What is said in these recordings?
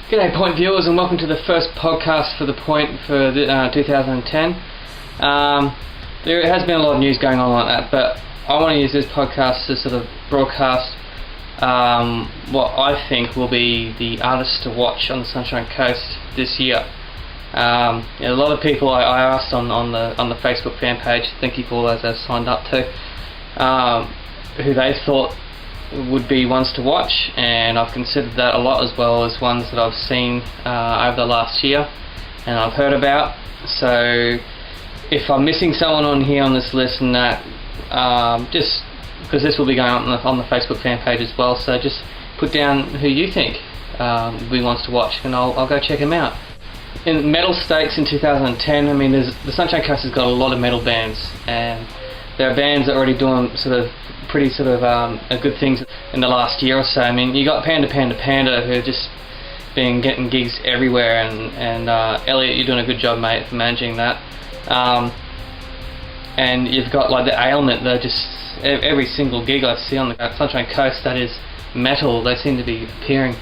G'day Point viewers, and welcome to the first podcast for the Point for 2010. There has been a lot of news going on like that, but I want to use this podcast to sort of broadcast what I think will be the artists to watch on the Sunshine Coast this year. A lot of people I asked on the Facebook fan page, thank you for all those that have signed up to, who they thought would be ones to watch, and I've considered that a lot, as well as ones that I've seen over the last year and I've heard about. So if I'm missing someone on here on this list, and that just because this will be going on the Facebook fan page as well, so just put down who you think would be ones to watch, and I'll go check them out. In metal stakes in 2010, I mean, the Sunshine Coast has got a lot of metal bands, and there are bands that are already doing sort of pretty sort of good things in the last year or so. I mean, you got Panda who have just been getting gigs everywhere, and Elliot, you're doing a good job, mate, for managing that. And you've got like the Ailment. They're just every single gig I see on the Sunshine Coast that is metal, they seem to be appearing.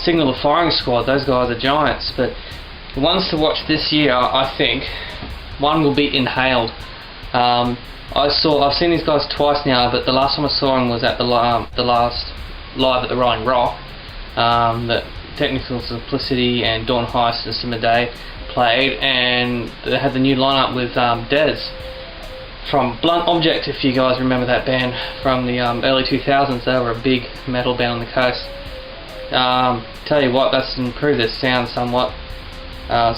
Signal the Firing Squad, those guys are giants. But the ones to watch this year, I think one will be Inhaled. I've seen these guys twice now, but the last time I saw them was at the last live at the Rolling Rock that Technical Simplicity and Dawn Heist and Simmer Day played, and they had the new lineup with Dez from Blunt Object, if you guys remember that band from the early 2000s. They were a big metal band on the coast. Tell you what, that's improved their sound somewhat.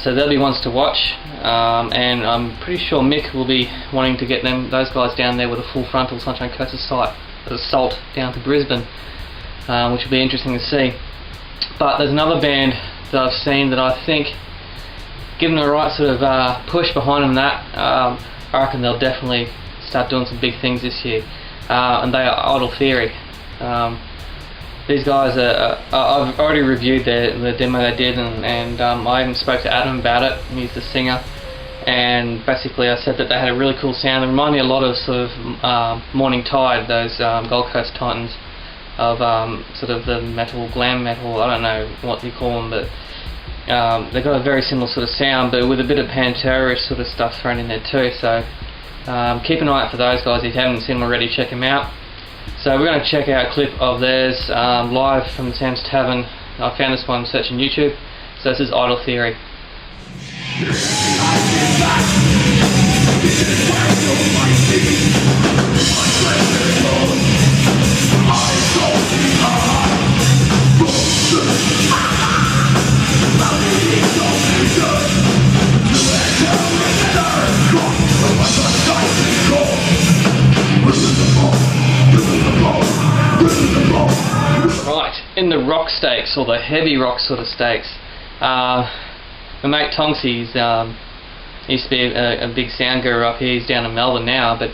So they'll be ones to watch, and I'm pretty sure Mick will be wanting to get those guys down there with a full frontal Sunshine Coast assault down to Brisbane, which will be interesting to see. But there's another band that I've seen that I think, given the right sort of push behind them, I reckon they'll definitely start doing some big things this year, and they are Idle Theory. These guys I've already reviewed the demo they did, and I even spoke to Adam about it. He's the singer, and basically I said that they had a really cool sound. It reminded me a lot of sort of Morning Tide, those Gold Coast Titans of sort of the metal, glam metal, I don't know what you call them, but they've got a very similar sort of sound, but with a bit of Pantera-ish sort of stuff thrown in there too. So keep an eye out for those guys. If you haven't seen them already, check them out. So we're going to check out a clip of theirs live from Sam's Tavern. I found this one searching YouTube. So this is Idle Theory. Right, in the rock stakes, or the heavy rock sort of stakes, my mate Tonksy, used to be a big sound guru up here. He's down in Melbourne now, but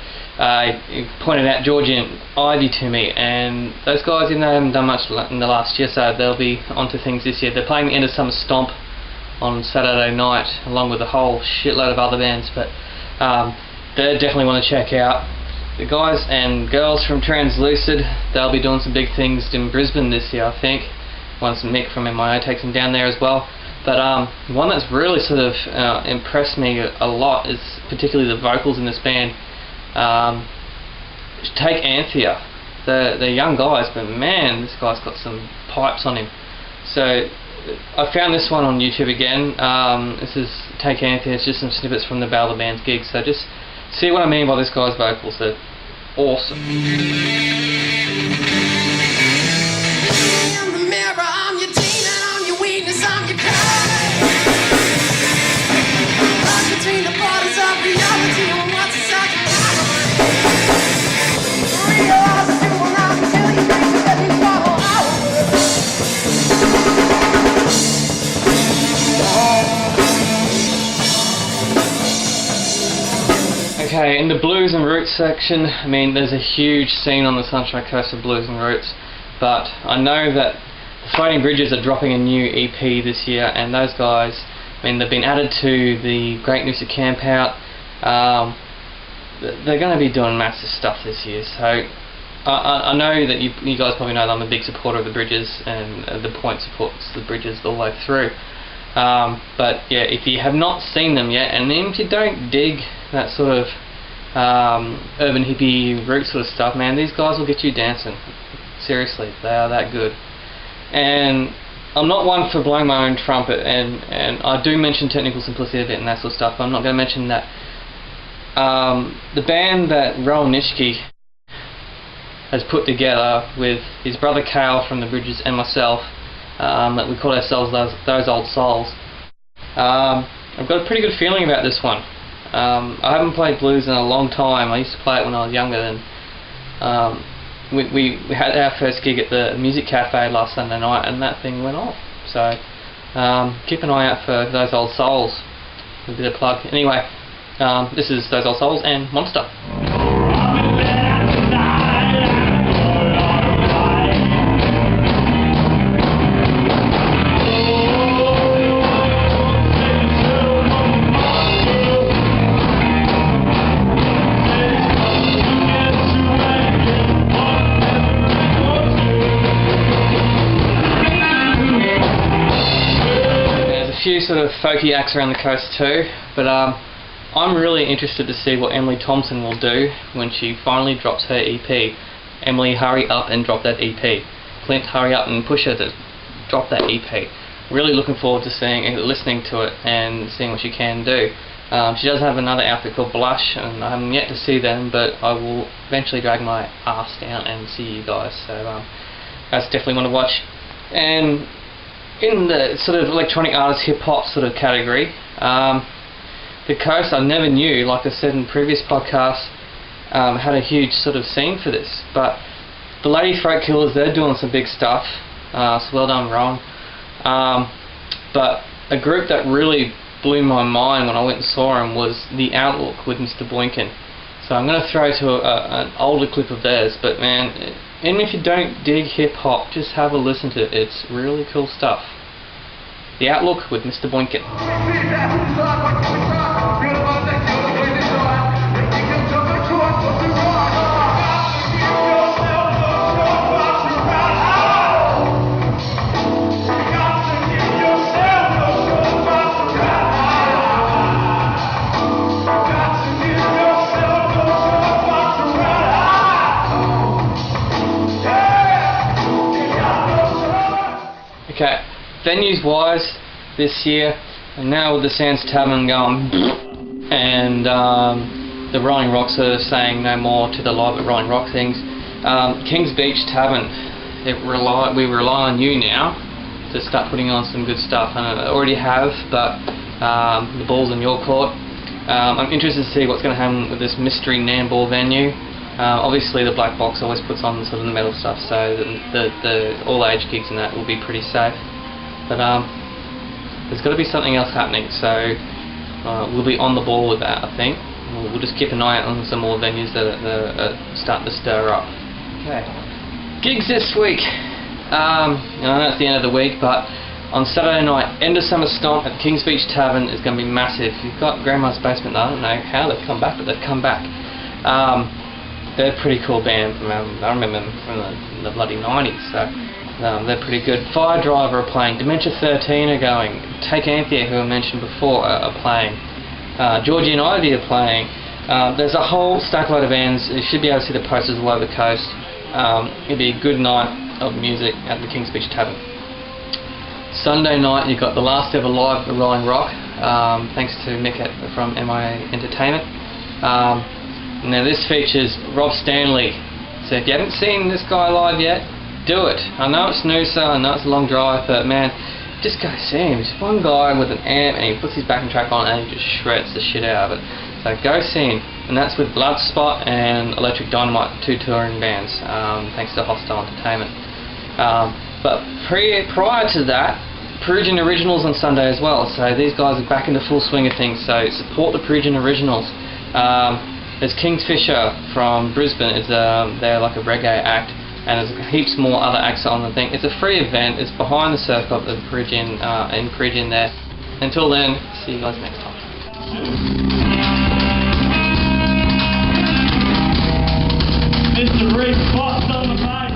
he pointed out Georgie and Ivy to me, and those guys, even though they haven't done much in the last year, so they'll be onto things this year. They're playing the End of Summer Stomp on Saturday night, along with a whole shitload of other bands, but they definitely want to check out. The guys and girls from Translucid, they'll be doing some big things in Brisbane this year, I think, once Mick from MIA takes them down there as well. But one that's really sort of impressed me a lot is particularly the vocals in this band. Take Anthea. They're young guys, but man, this guy's got some pipes on him. So I found this one on YouTube again. This is Take Anthea. It's just some snippets from the Battle of the Bands gigs. So just see what I mean by this guy's vocals. They're awesome. Okay, in the blues and roots section, I mean, there's a huge scene on the Sunshine Coast of blues and roots, but I know that the Floating Bridges are dropping a new EP this year, and those guys, I mean, they've been added to the Great Noosa Campout. They're going to be doing massive stuff this year, so I know that you guys probably know that I'm a big supporter of the bridges, and the Point supports the bridges all the way through. But yeah, if you have not seen them yet, and even if you don't dig that sort of urban hippie root sort of stuff, man, these guys will get you dancing. Seriously, they are that good. And I'm not one for blowing my own trumpet, and I do mention technical simplicity a bit and that sort of stuff, but I'm not going to mention that. The band that Rowan Nishke has put together with his brother Cale from the Bridges and myself, that we call ourselves those Old Souls. I've got a pretty good feeling about this one. I haven't played blues in a long time. I used to play it when I was younger, and we had our first gig at the Music Cafe last Sunday night, and that thing went off. So keep an eye out for Those Old Souls. A bit of plug. Anyway, this is Those Old Souls and Monster. Few sort of folky acts around the coast too, but I'm really interested to see what Emily Thompson will do when she finally drops her EP. Emily, hurry up and drop that EP. Clint, hurry up and push her to drop that EP. Really looking forward to listening to it and seeing what she can do. She does have another outfit called Blush, and I haven't yet to see them, but I will eventually drag my ass down and see you guys. So that's definitely one to watch. And in the sort of electronic artist hip-hop sort of category, the coast, I never knew, like I said in previous podcasts, had a huge sort of scene for this, but the Lady Throat Killers, they're doing some big stuff, so well done, Ron. But a group that really blew my mind when I went and saw them was The Outlook with Mr. Boykin. So I'm going to throw to an older clip of theirs, but man, even if you don't dig hip-hop, just have a listen to it. It's really cool stuff. The Outlook with Mr. Boykin. Okay, venues wise this year, and now with the Sands Tavern going, and the Rolling Rocks are saying no more to the live at Rolling Rock things, Kings Beach Tavern, we rely on you now to start putting on some good stuff, and I already have, but the ball's in your court. I'm interested to see what's going to happen with this mystery Nambour venue. Obviously the Black Box always puts on sort of the metal stuff, so the all-age gigs and that will be pretty safe. But there's got to be something else happening, so we'll be on the ball with that, I think. We'll just keep an eye out on some more venues that are starting to stir up. Okay. Gigs this week. I know it's the end of the week, but on Saturday night, End of Summer Stomp at the Kings Beach Tavern is going to be massive. You've got Grandma's Basement, I don't know how they've come back, but they've come back. They're a pretty cool band. I remember them from the bloody 90s, so they're pretty good. Fire Driver are playing. Dementia 13 are going. Take Anthea, who I mentioned before, are playing. Georgie and Ivy are playing. There's a whole stack load of bands. You should be able to see the posters all over the coast. It'll be a good night of music at the Kings Beach Tavern. Sunday night, you've got the last ever live at Rolling Rock, thanks to Mick from MIA Entertainment. Now this features Rob Stanley, so if you haven't seen this guy live yet, do it. I know it's Noosa, I know it's a long drive, but man, just go see him. He's one guy with an amp and he puts his backing track on and he just shreds the shit out of it. So go see him, and that's with Bloodspot and Electric Dynamite, two touring bands, thanks to Hostile Entertainment. But prior to that, Perugian Originals on Sunday as well, so these guys are back in the full swing of things, so support the Perugian Originals. There's Kingsfisher from Brisbane, they're like a reggae act, and there's heaps more other acts on the thing. It's a free event, it's behind the Surf Club of Perugian, in Perugian there. Until then, see you guys next time. This Mr. Reese Fox on the page.